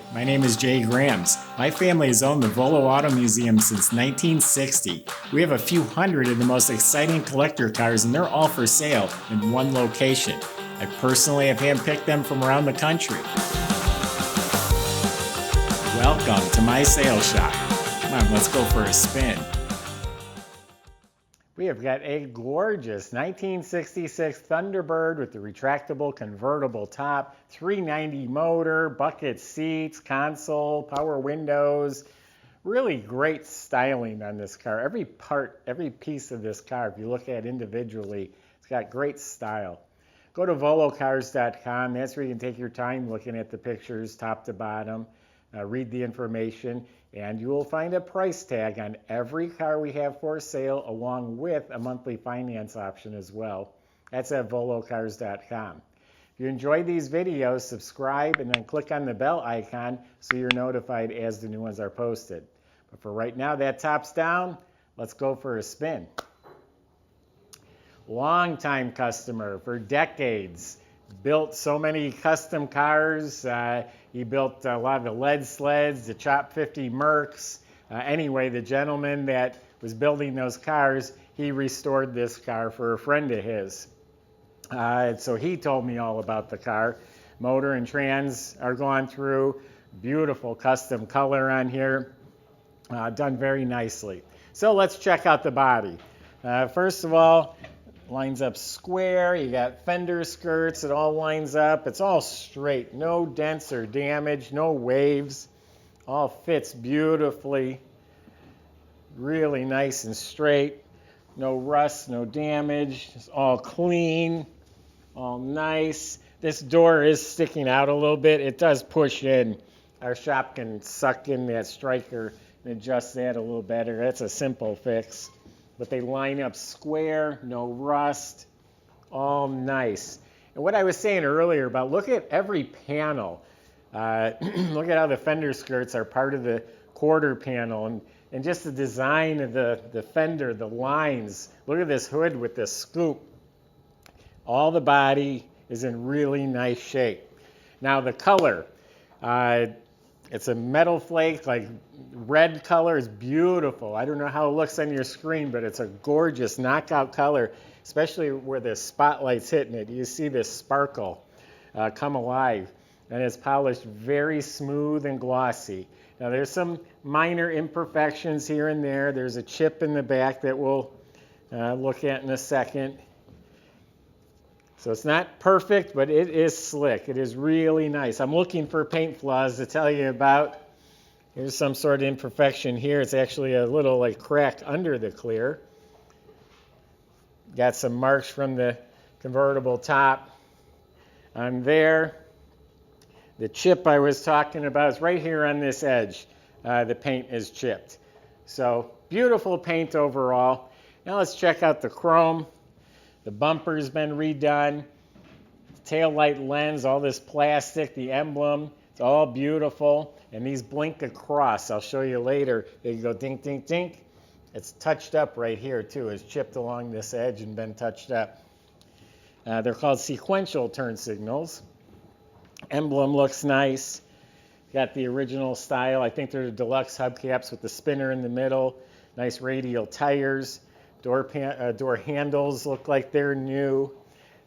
Hi, my name is Jay Grams. My family has owned the Volo Auto Museum since 1960. We have a few hundred of the most exciting collector cars, and they're all for sale in one location. I personally have handpicked them from around the country. Welcome to my sales shop. Come on, let's go for a spin. We have got a gorgeous 1966 Thunderbird with the retractable convertible top, 390 motor, bucket seats, console, power windows. Really great styling on this car. Every part, every piece of this car, if you look at individually, it's got great style. Go to volocars.com. That's where you can take your time looking at the pictures top to bottom, read the information, and you will find a price tag on every car we have for sale, along with a monthly finance option as well. That's at volocars.com. If you enjoyed these videos, subscribe and then click on the bell icon so you're notified as the new ones are posted. But for right now, that top's down. Let's go for a spin. Long-time customer for decades. Built so many custom cars. He built a lot of the lead sleds, the Chop 50 Mercs. Anyway, the gentleman that was building those cars, he restored this car for a friend of his. So he told me all about the car. Motor and trans are gone through. Beautiful custom color on here. Done very nicely. So let's check out the body. First of all, lines up square. You got fender skirts. It all lines up. It's all straight. No dents or damage. No waves. All fits beautifully. Really nice and straight. No rust, no damage. It's all clean. All nice. This door is sticking out a little bit. It does push in. Our shop can suck in that striker and adjust that a little better. That's a simple fix. But they line up square, no rust, all nice. And what I was saying earlier about look at every panel. Look at how the fender skirts are part of the quarter panel, and just the design of the fender, the lines. Look at this hood with this scoop. All the body is in really nice shape. Now the color. It's a metal flake, like red color is beautiful. I don't know how it looks on your screen, but it's a gorgeous knockout color, especially where the spotlight's hitting it. You see this sparkle come alive, and it's polished very smooth and glossy. Now there's some minor imperfections here and there. There's a chip in the back that we'll look at in a second. So it's not perfect, but it is slick. It is really nice. I'm looking for paint flaws to tell you about. Here's some sort of imperfection here. It's actually a little like crack under the clear. Got some marks from the convertible top on there. The chip I was talking about is right here on this edge. The paint is chipped. So beautiful paint overall. Now let's check out the chrome. The bumper's been redone, tail light lens, all this plastic, the emblem, it's all beautiful. And these blink across. I'll show you later. They go dink, dink, dink. It's touched up right here too. It's chipped along this edge and been touched up. They're called sequential turn signals. Emblem looks nice. Got the original style. I think they're the Deluxe hubcaps with the spinner in the middle. Nice radial tires. Door handles look like they're new.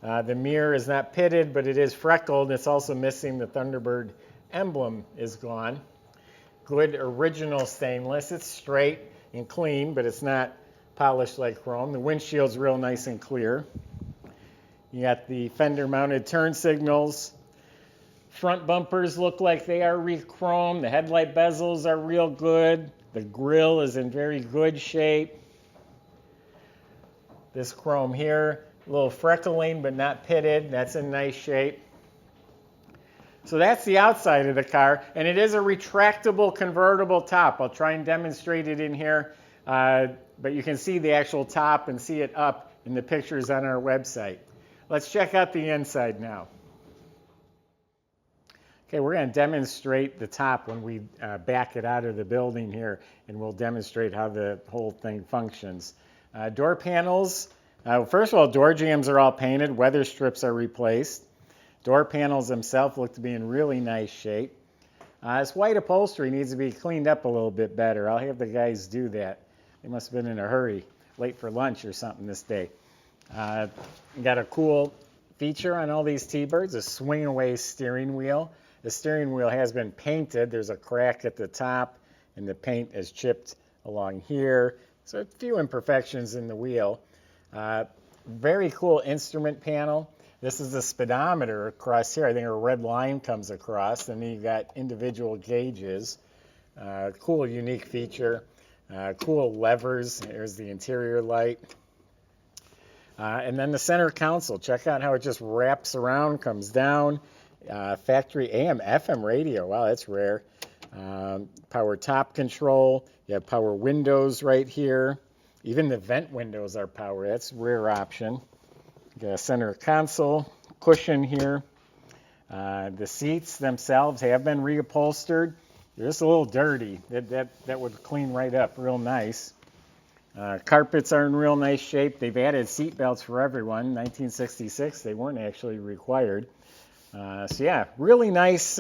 The mirror is not pitted, but it is freckled. It's also missing the Thunderbird emblem is gone. Good original stainless. It's straight and clean, but it's not polished like chrome. The windshield's real nice and clear. You got the fender-mounted turn signals. Front bumpers look like they are rechromed. The headlight bezels are real good. The grille is in very good shape. This chrome here, a little freckling but not pitted. That's in nice shape. So that's the outside of the car, and it is a retractable convertible top. I'll try and demonstrate it in here, but you can see the actual top and see it up in the pictures on our website. Let's check out the inside now. Okay, we're going to demonstrate the top when we back it out of the building here, and we'll demonstrate how the whole thing functions. Door panels, first of all, door jambs are all painted. Weather strips are replaced. Door panels themselves look to be in really nice shape. This white upholstery needs to be cleaned up a little bit better. I'll have the guys do that. They must have been in a hurry, late for lunch or something this day. Got a cool feature on all these T-Birds, a swing-away steering wheel. The steering wheel has been painted. There's a crack at the top, and the paint is chipped along here. So a few imperfections in the wheel. Very cool instrument panel. This is the speedometer across here. I think a red line comes across, and then you've got individual gauges. Cool, unique feature. Cool levers. There's the interior light. And then the center console. Check out how it just wraps around, comes down. Factory AM, FM radio. Wow, that's rare. Power top control. You have power windows right here. Even the vent windows are power. That's a rare option. Got a center console, cushion here. The seats themselves have been reupholstered. They're just a little dirty. That would clean right up real nice. Carpets are in real nice shape. They've added seat belts for everyone. 1966, they weren't actually required. So yeah, really nice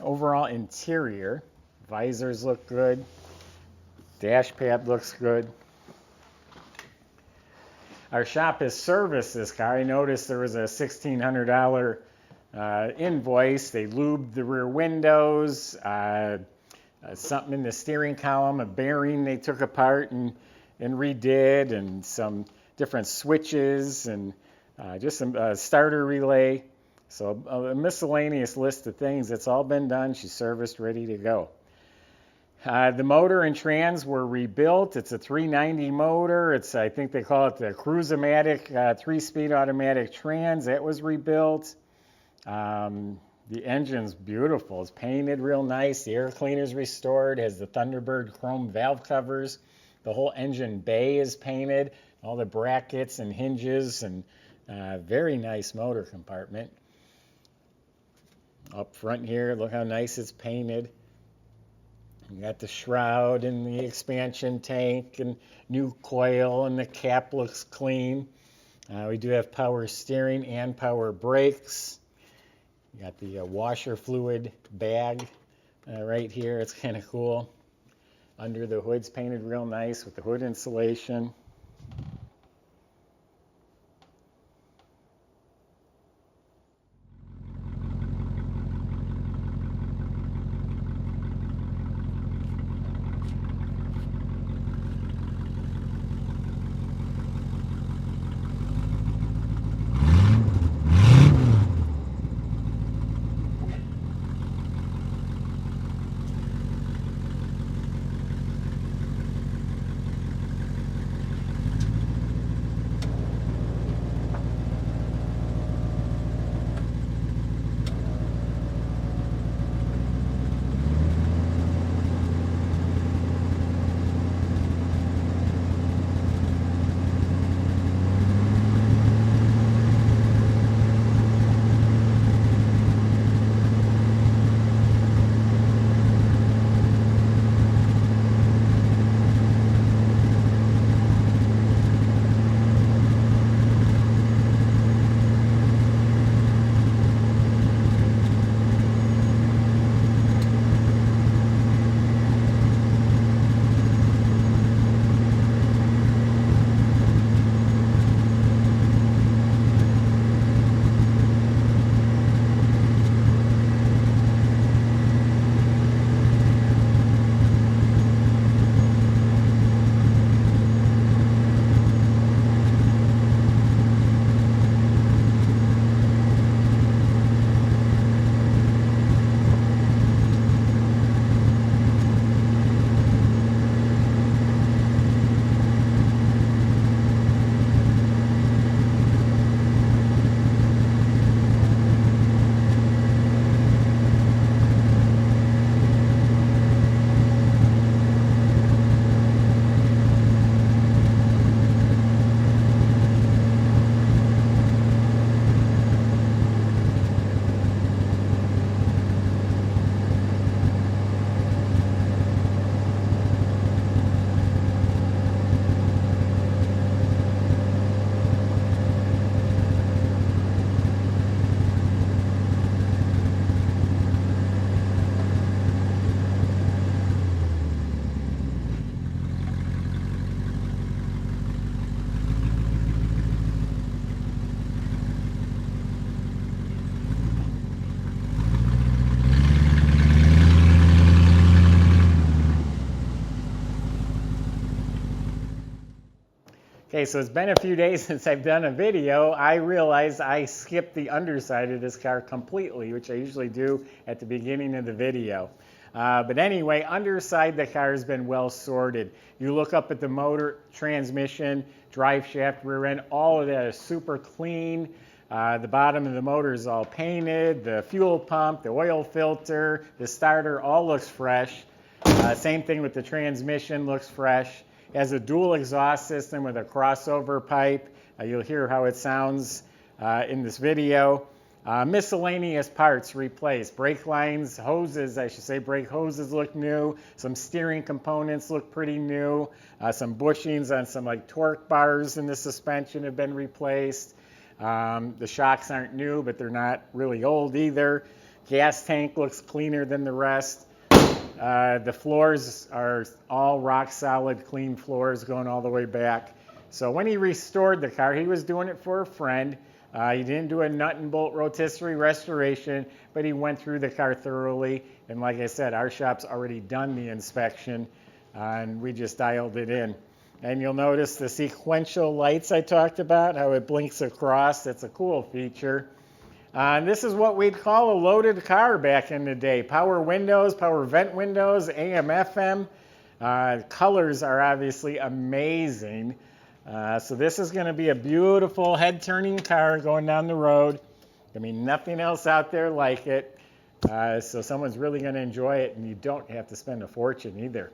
overall interior. Visors look good. Dash pad looks good. Our shop has serviced this car. I noticed there was a $1,600 invoice. They lubed the rear windows, something in the steering column, a bearing they took apart and redid, and some different switches, and just some starter relay. So a miscellaneous list of things. It's all been done. She's serviced, ready to go. The motor and trans were rebuilt. It's a 390 motor. I think they call it the Cruise-O-Matic 3-speed automatic trans. That was rebuilt. The engine's beautiful. It's painted real nice. The air cleaner's restored. Has the Thunderbird chrome valve covers. The whole engine bay is painted. All the brackets and hinges, and very nice motor compartment. Up front here, look how nice it's painted. You got the shroud and the expansion tank and new coil, and the cap looks clean. We do have power steering and power brakes. You got the washer fluid bag right here. It's kind of cool. Under the hood's painted real nice with the hood insulation. Okay, so it's been a few days since I've done a video. I realized I skipped the underside of this car completely, which I usually do at the beginning of the video. But anyway, underside the car has been well sorted. You look up at the motor, transmission, drive shaft, rear end, all of that is super clean. The bottom of the motor is all painted. The fuel pump, the oil filter, the starter, all looks fresh. Same thing with the transmission, looks fresh. It has a dual exhaust system with a crossover pipe. You'll hear how it sounds in this video. Miscellaneous parts replaced. Brake lines, hoses, I should say, brake hoses look new. Some steering components look pretty new. Some bushings on some like torque bars in the suspension have been replaced. The shocks aren't new, but they're not really old either. Gas tank looks cleaner than the rest. The floors are all rock solid, clean floors going all the way back. So when he restored the car, he was doing it for a friend. He didn't do a nut and bolt rotisserie restoration, but he went through the car thoroughly. And like I said, our shop's already done the inspection, and we just dialed it in. And you'll notice the sequential lights I talked about, how it blinks across. That's a cool feature. And this is what we'd call a loaded car back in the day. Power windows, power vent windows, AM, FM. Colors are obviously amazing. So this is going to be a beautiful head-turning car going down the road. I mean, nothing else out there like it. So someone's really going to enjoy it, and you don't have to spend a fortune either.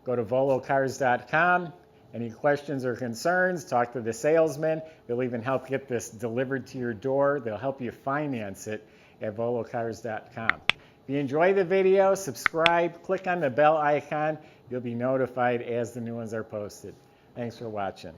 Go to volocars.com. Any questions or concerns, talk to the salesman. They'll even help get this delivered to your door. They'll help you finance it at volocars.com. If you enjoy the video, subscribe, click on the bell icon. You'll be notified as the new ones are posted. Thanks for watching.